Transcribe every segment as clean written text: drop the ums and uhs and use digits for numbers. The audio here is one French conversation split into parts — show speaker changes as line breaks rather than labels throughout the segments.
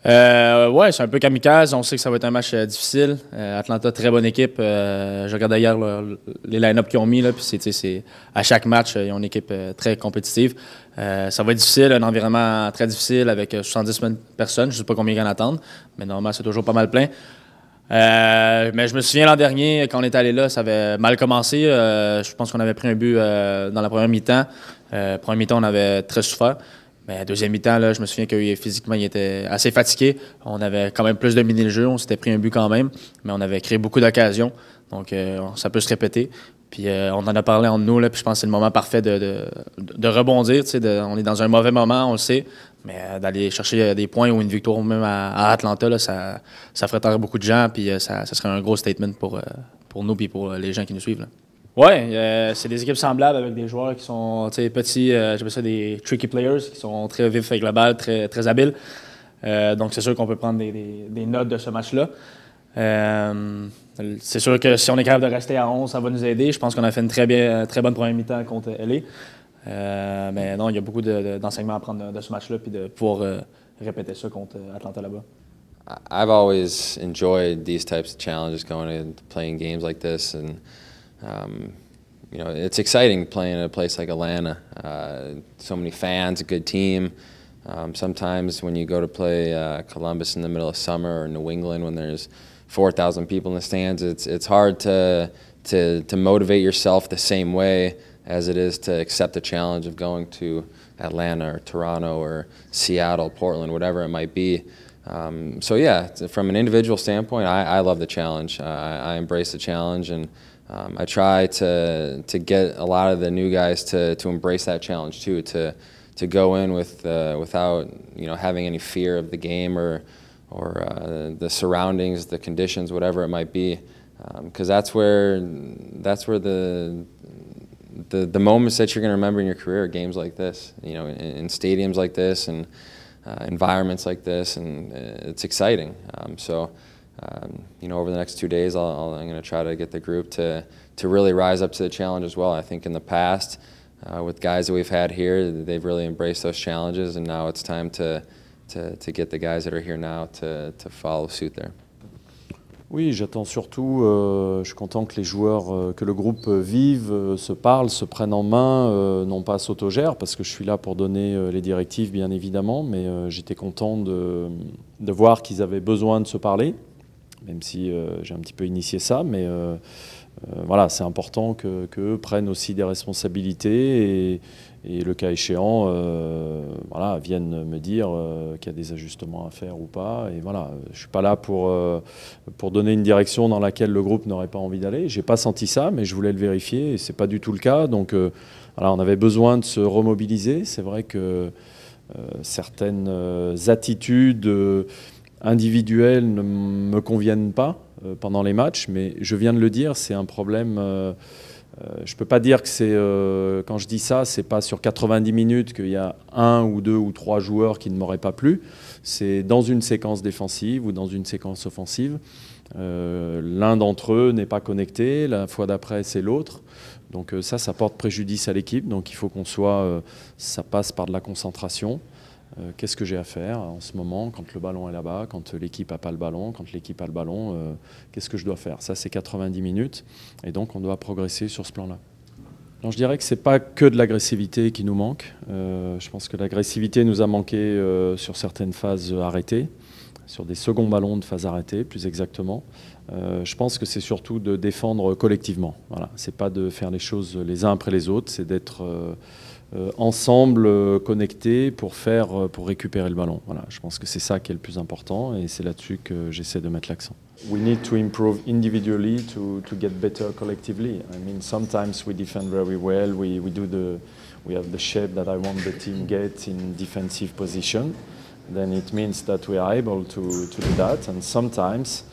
Ouais, c'est un peu kamikaze. On sait que ça va être un match difficile. Atlanta, très bonne équipe. Je regardais hier les line-up qu'ils ont mis, là, puis à chaque match, ils ont une équipe très compétitive. Ça va être difficile, un environnement très difficile avec 70 000 personnes. Je ne sais pas combien ils en attendent, mais normalement, c'est toujours pas mal plein. Mais je me souviens l'an dernier, quand on était allé là, ça avait mal commencé. Je pense qu'on avait pris un but dans la première mi-temps. Première mi-temps, on avait très souffert. Mais deuxième mi-temps, là, je me souviens que physiquement, il était assez fatigué. On avait quand même plus dominé le jeu. On s'était pris un but quand même, mais on avait créé beaucoup d'occasions. Donc, ça peut se répéter. Puis, on en a parlé entre nous, là, puis je pense que c'est le moment parfait de rebondir. On est dans un mauvais moment, on le sait, mais d'aller chercher des points ou une victoire même à Atlanta, là, ça ferait taire beaucoup de gens, puis ça serait un gros statement pour nous et pour les gens qui nous suivent. Là. Oui, c'est des équipes semblables avec des joueurs qui sont petits, j'appelle ça des tricky players, qui sont très vifs avec la balle, très, très habiles. Donc, c'est sûr qu'on peut prendre des notes de ce match-là. C'est sûr que si on est capable de rester à 11, ça va nous aider. Je pense qu'on a fait une très bonne première mi-temps contre LA. Mais non, il y a beaucoup d'enseignements à prendre de ce match-là puis de pouvoir répéter ça contre Atlanta là-bas.
I've always enjoyed these types of challenges, going and playing games like this, and you know, it's exciting playing at a place like Atlanta. So many fans, a good team. Sometimes when you go to play Columbus in the middle of summer or New England when there's 4,000 people in the stands, it's hard to motivate yourself the same way as it is to accept the challenge of going to Atlanta or Toronto or Seattle, Portland, whatever it might be. So yeah, from an individual standpoint, I love the challenge. I embrace the challenge, and I try to get a lot of the new guys to embrace that challenge too, to go in without having any fear of the game or the surroundings, the conditions, whatever it might be, because that's where the moments that you're going to remember in your career are games like this, in stadiums like this and environments like this, and it's exciting. Over the next 2 days, I'm going to try to get the group to really rise up to the challenge as well. I think in the past, with guys that we've had here, they've really embraced those challenges, and now it's time to get the guys that are here now to follow suit there.
Oui, j'attends surtout, je suis content que les joueurs, que le groupe vive, se parlent, se prennent en main, non pas s'autogèrent, parce que je suis là pour donner les directives bien évidemment, mais j'étais content de voir qu'ils avaient besoin de se parler, même si j'ai un petit peu initié ça, mais voilà, c'est important qu'eux prennent aussi des responsabilités et le cas échéant, voilà, viennent me dire qu'il y a des ajustements à faire ou pas. Et voilà, je ne suis pas là pour donner une direction dans laquelle le groupe n'aurait pas envie d'aller. Je n'ai pas senti ça, mais je voulais le vérifier et ce n'est pas du tout le cas. Donc voilà, on avait besoin de se remobiliser. C'est vrai que certaines attitudes individuelles ne me conviennent pas pendant les matchs, mais je viens de le dire, c'est un problème. Je ne peux pas dire que c'est, quand je dis ça, c'est pas sur 90 minutes qu'il y a 1 ou 2 ou 3 joueurs qui ne m'auraient pas plu. C'est dans une séquence défensive ou dans une séquence offensive. L'un d'entre eux n'est pas connecté, la fois d'après c'est l'autre. Donc ça porte préjudice à l'équipe. Donc il faut qu'on soit, ça passe par de la concentration. Qu'est-ce que j'ai à faire en ce moment quand le ballon est là-bas, quand l'équipe n'a pas le ballon, quand l'équipe a le ballon, qu'est-ce que je dois faire? Ça, c'est 90 minutes et donc on doit progresser sur ce plan-là. Je dirais que ce n'est pas que de l'agressivité qui nous manque. Je pense que l'agressivité nous a manqué sur certaines phases arrêtées, sur des seconds ballons de phase arrêtée, plus exactement. Je pense que c'est surtout de défendre collectivement. Voilà. Ce n'est pas de faire les choses les uns après les autres, c'est d'être ensemble connectés pour récupérer le ballon. Voilà, je pense que c'est ça qui est le plus important et c'est là-dessus que j'essaie de mettre l'accent. We need to improve individually to get better collectively. I mean, sometimes we defend very well. We have the shape that I want the team get in defensive position. Then it means that we are able to do that. And sometimes,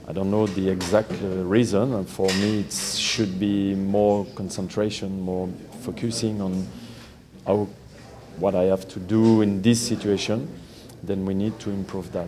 I don't know the exact reason. And for me, it should be more concentration, more focusing on what I have to do in this situation, then we need to improve that.